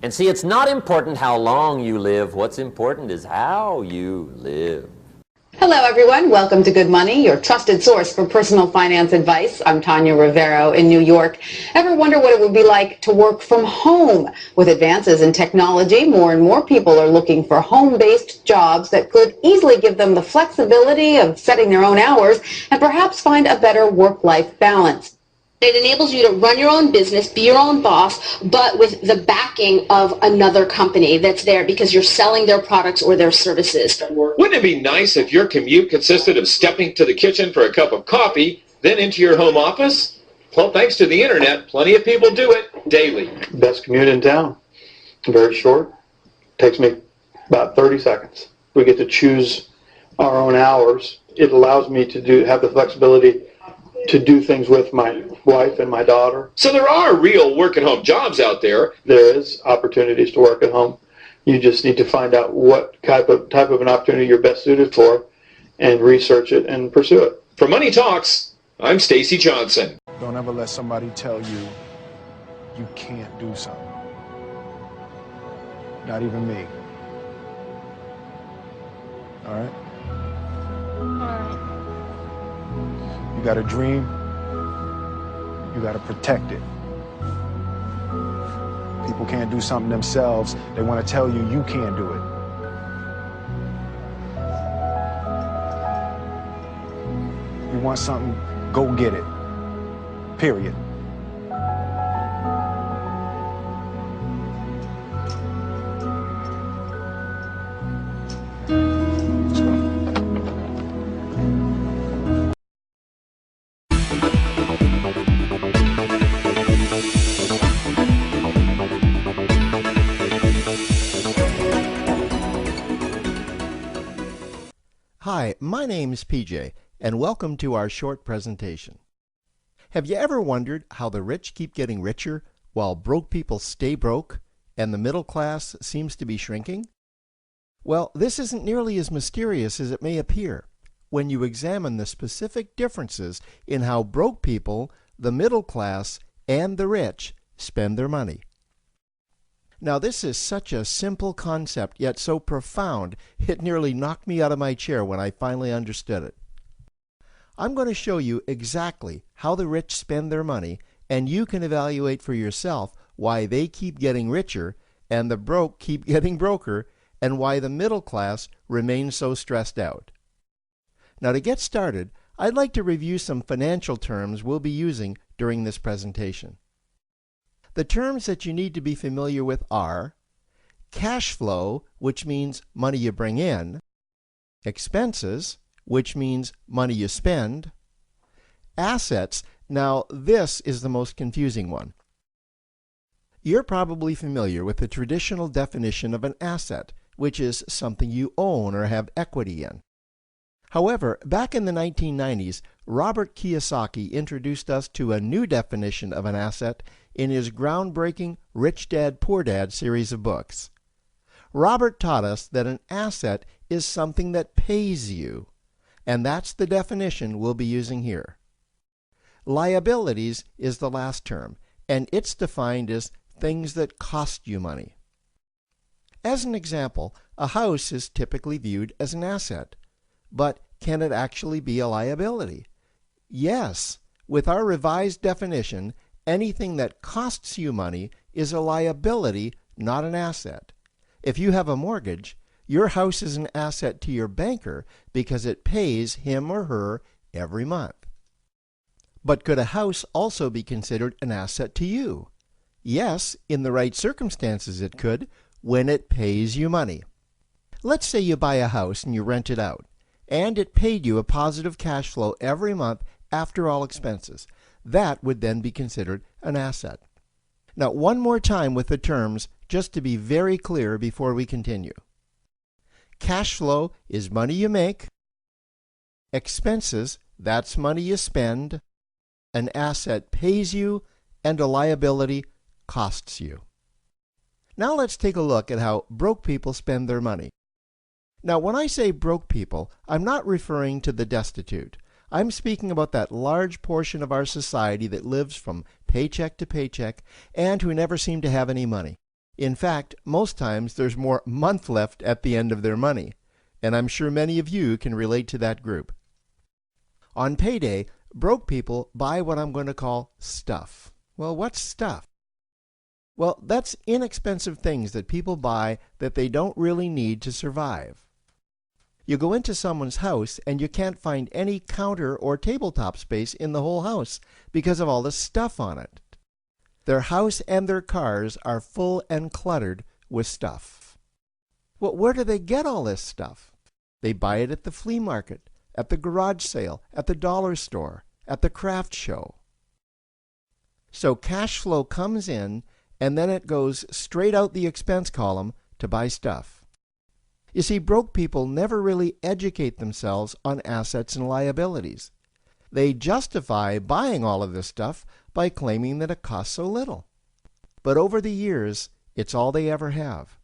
And see, it's not important how long you live. What's important is how you live. Hello, everyone. Welcome to Good Money, your trusted source for personal finance advice. I'm Tanya Rivero in New York. Ever wonder what it would be like to work from home? With advances in technology, more and more people are looking for home-based jobs that could easily give them the flexibility of setting their own hours and perhaps find a better work-life balance. It enables you to run your own business, be your own boss, but with the backing of another company that's there because you're selling their products or their services. Wouldn't it be nice if your commute consisted of stepping to the kitchen for a cup of coffee, then into your home office? Well, thanks to the internet, plenty of people do it daily. Best commute in town. Very short. Takes me about 30 seconds. We get to choose our own hours. It allows me to have the flexibility to do things with my wife and my daughter. So there are real work-at-home jobs out there. There is opportunities to work at home. You just need to find out what type of an opportunity you're best suited for and research it and pursue it. For Money Talks, I'm Stacy Johnson. Don't ever let somebody tell you you can't do something. Not even me. All right? You got a dream, you got to protect it. People can't do something themselves. They want to tell you you can't do it. You want something, go get it. Period. Hi, my name's PJ, and welcome to our short presentation. Have you ever wondered how the rich keep getting richer while broke people stay broke and the middle class seems to be shrinking? Well, this isn't nearly as mysterious as it may appear when you examine the specific differences in how broke people, the middle class, and the rich spend their money. Now, this is such a simple concept, yet so profound, it nearly knocked me out of my chair when I finally understood it. I'm going to show you exactly how the rich spend their money, and you can evaluate for yourself why they keep getting richer and the broke keep getting broker, and why the middle class remains so stressed out. Now, to get started, I'd like to review some financial terms we'll be using during this presentation. The terms that you need to be familiar with are cash flow, which means money you bring in, expenses, which means money you spend, assets. Now, this is the most confusing one. You're probably familiar with the traditional definition of an asset, which is something you own or have equity in. However, back in the 1990s, Robert Kiyosaki introduced us to a new definition of an asset in his groundbreaking Rich Dad, Poor Dad series of books. Robert taught us that an asset is something that pays you, and that's the definition we'll be using here. Liabilities is the last term, and it's defined as things that cost you money. As an example, a house is typically viewed as an asset, but can it actually be a liability? Yes, with our revised definition, anything that costs you money is a liability, not an asset. If you have a mortgage, your house is an asset to your banker because it pays him or her every month. But could a house also be considered an asset to you? Yes, in the right circumstances it could, when it pays you money. Let's say you buy a house and you rent it out, and it paid you a positive cash flow every month after all expenses. That would then be considered an asset. Now, one more time with the terms, just to be very clear before we continue. Cash flow is money you make. Expenses, that's money you spend. An asset pays you, and a liability costs you. Now let's take a look at how broke people spend their money. Now, when I say broke people, I'm not referring to the destitute. I'm speaking about that large portion of our society that lives from paycheck to paycheck and who never seem to have any money. In fact, most times there's more month left at the end of their money, and I'm sure many of you can relate to that group. On payday, broke people buy what I'm going to call stuff. Well, what's stuff? Well, that's inexpensive things that people buy that they don't really need to survive. You go into someone's house and you can't find any counter or tabletop space in the whole house because of all the stuff on it. Their house and their cars are full and cluttered with stuff. Well, where do they get all this stuff? They buy it at the flea market, at the garage sale, at the dollar store, at the craft show. So cash flow comes in and then it goes straight out the expense column to buy stuff. You see, broke people never really educate themselves on assets and liabilities. They justify buying all of this stuff by claiming that it costs so little. But over the years, it's all they ever have.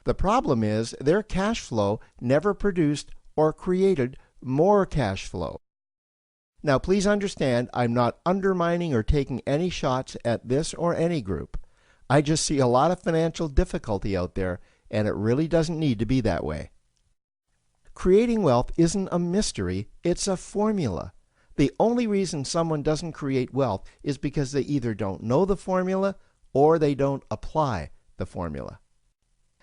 The problem is their cash flow never produced or created more cash flow. Now, please understand, I'm not undermining or taking any shots at this or any group. I just see a lot of financial difficulty out there, and it really doesn't need to be that way. Creating wealth isn't a mystery, it's a formula. The only reason someone doesn't create wealth is because they either don't know the formula or they don't apply the formula.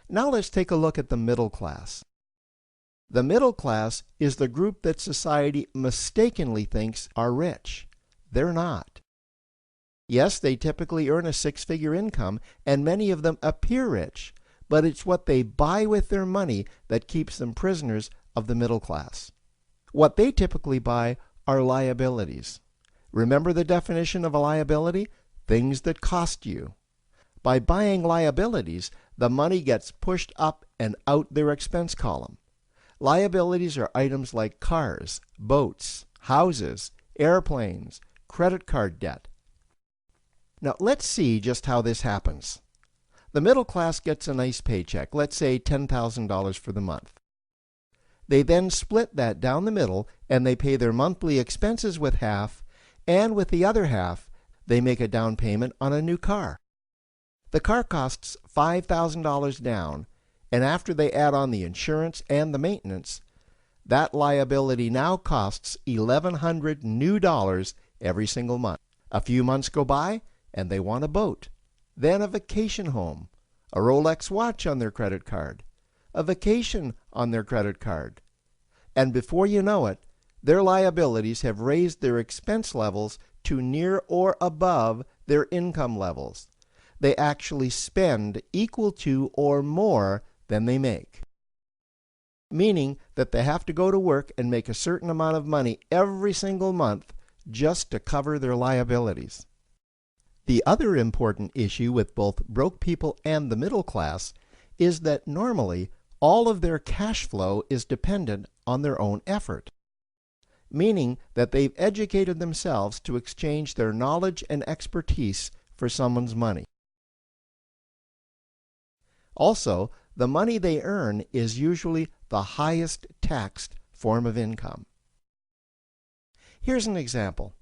Now let's take a look at the middle class. The middle class is the group that society mistakenly thinks are rich. They're not. Yes, they typically earn a six-figure income, and many of them appear rich, but it's what they buy with their money that keeps them prisoners of the middle class. What they typically buy are liabilities. Remember the definition of a liability? Things that cost you. By buying liabilities, the money gets pushed up and out their expense column. Liabilities are items like cars, boats, houses, airplanes, credit card debt. Now let's see just how this happens. The middle class gets a nice paycheck, let's say $10,000 for the month. They then split that down the middle and they pay their monthly expenses with half, and with the other half, they make a down payment on a new car. The car costs $5,000 down, and after they add on the insurance and the maintenance, that liability now costs $1,100 new dollars every single month. A few months go by, and they want a boat, then a vacation home, a Rolex watch on their credit card, a vacation on their credit card. And before you know it, their liabilities have raised their expense levels to near or above their income levels. They actually spend equal to or more than they make. Meaning that they have to go to work and make a certain amount of money every single month just to cover their liabilities. The other important issue with both broke people and the middle class is that normally all of their cash flow is dependent on their own effort, meaning that they've educated themselves to exchange their knowledge and expertise for someone's money. Also, the money they earn is usually the highest taxed form of income. Here's an example.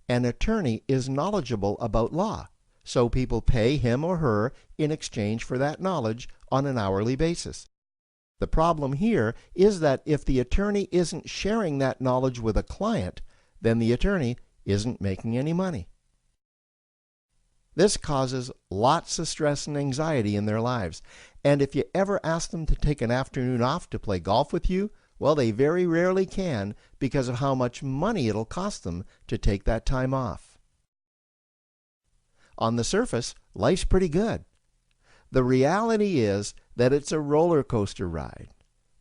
An attorney is knowledgeable about law, so people pay him or her in exchange for that knowledge on an hourly basis. The problem here is that if the attorney isn't sharing that knowledge with a client, then the attorney isn't making any money. This causes lots of stress and anxiety in their lives, and if you ever ask them to take an afternoon off to play golf with you, well, they very rarely can because of how much money it'll cost them to take that time off. On the surface, life's pretty good. The reality is that it's a roller coaster ride.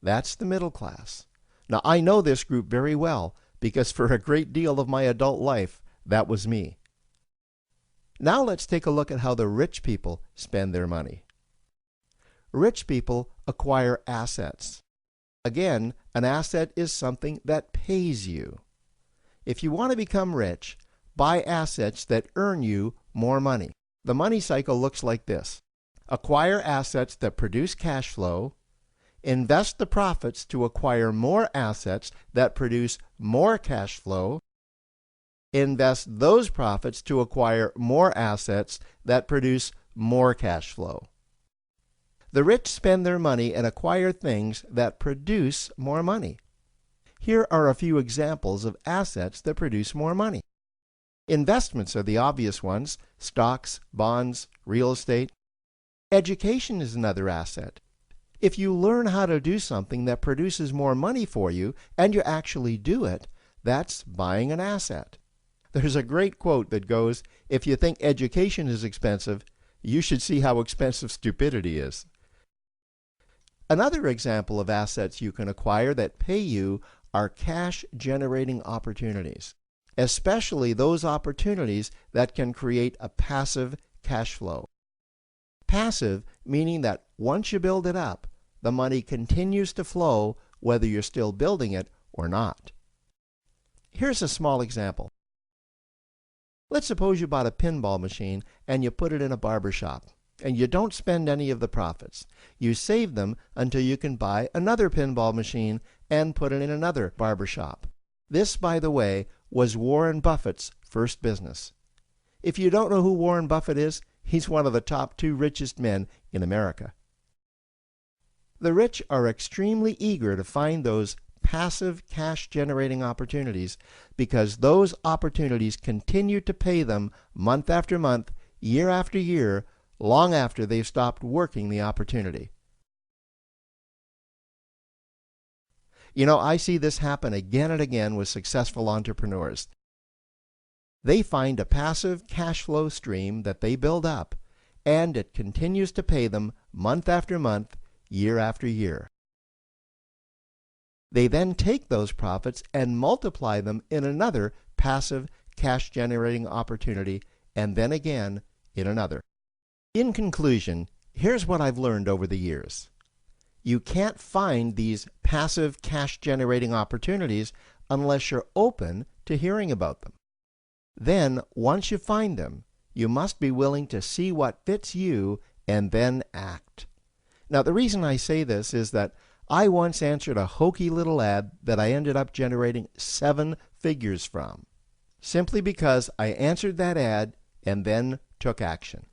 That's the middle class. Now, I know this group very well because for a great deal of my adult life, that was me. Now let's take a look at how the rich people spend their money. Rich people acquire assets. Again, an asset is something that pays you. If you want to become rich, buy assets that earn you more money. The money cycle looks like this. Acquire assets that produce cash flow, invest the profits to acquire more assets that produce more cash flow, invest those profits to acquire more assets that produce more cash flow. The rich spend their money and acquire things that produce more money. Here are a few examples of assets that produce more money. Investments are the obvious ones: stocks, bonds, real estate. Education is another asset. If you learn how to do something that produces more money for you and you actually do it, that's buying an asset. There's a great quote that goes, "If you think education is expensive, you should see how expensive stupidity is." Another example of assets you can acquire that pay you are cash-generating opportunities, especially those opportunities that can create a passive cash flow. Passive meaning that once you build it up, the money continues to flow whether you're still building it or not. Here's a small example. Let's suppose you bought a pinball machine and you put it in a barber shop, and you don't spend any of the profits. You save them until you can buy another pinball machine and put it in another barber shop. This, by the way, was Warren Buffett's first business. If you don't know who Warren Buffett is, he's one of the top 2 richest men in America. The rich are extremely eager to find those passive cash-generating opportunities because those opportunities continue to pay them month after month, year after year, long after they've stopped working the opportunity. You know, I see this happen again and again with successful entrepreneurs. They find a passive cash flow stream that they build up, and it continues to pay them month after month, year after year. They then take those profits and multiply them in another passive cash-generating opportunity, and then again in another. In conclusion, here's what I've learned over the years. You can't find these passive cash-generating opportunities unless you're open to hearing about them. Then, once you find them, you must be willing to see what fits you and then act. Now, the reason I say this is that I once answered a hokey little ad that I ended up generating 7 figures from, simply because I answered that ad and then took action.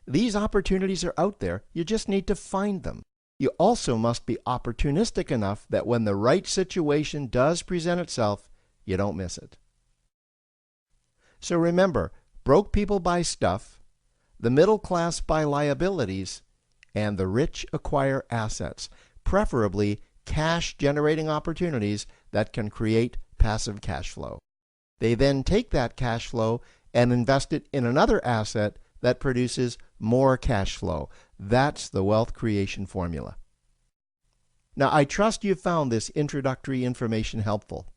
These opportunities are out there, you just need to find them. You also must be opportunistic enough that when the right situation does present itself, you don't miss it. So remember, broke people buy stuff, the middle class buy liabilities, and the rich acquire assets, preferably cash-generating opportunities that can create passive cash flow. They then take that cash flow and invest it in another asset that produces more cash flow. That's the wealth creation formula. Now, I trust you found this introductory information helpful.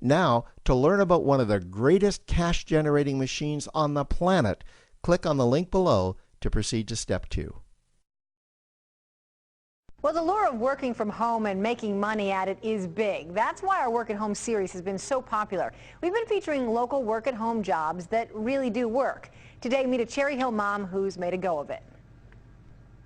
Now, to learn about one of the greatest cash-generating machines on the planet, click on the link below to proceed to step 2. Well, the lure of working from home and making money at it is big. That's why our Work at Home series has been so popular. We've been featuring local work-at-home jobs that really do work. Today, meet a Cherry Hill mom who's made a go of it.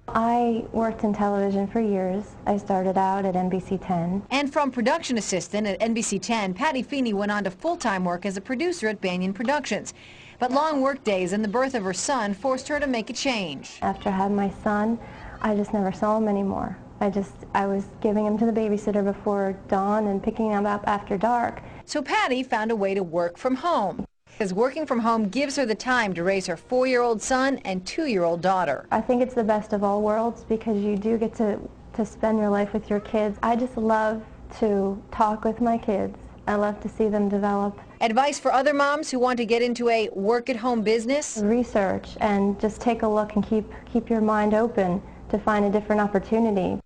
I worked in television for years. I started out at NBC 10. And from production assistant at NBC 10, Patty Feeney went on to full-time work as a producer at Banyan Productions. But long work days and the birth of her son forced her to make a change. After I had my son, I just never saw him anymore. I was giving him to the babysitter before dawn and picking him up after dark. So Patty found a way to work from home, because working from home gives her the time to raise her 4-year-old son and 2-year-old daughter. I think it's the best of all worlds because you do get to spend your life with your kids. I just love to talk with my kids. I love to see them develop. Advice for other moms who want to get into a work-at-home business? Research and just take a look and keep your mind open to find a different opportunity.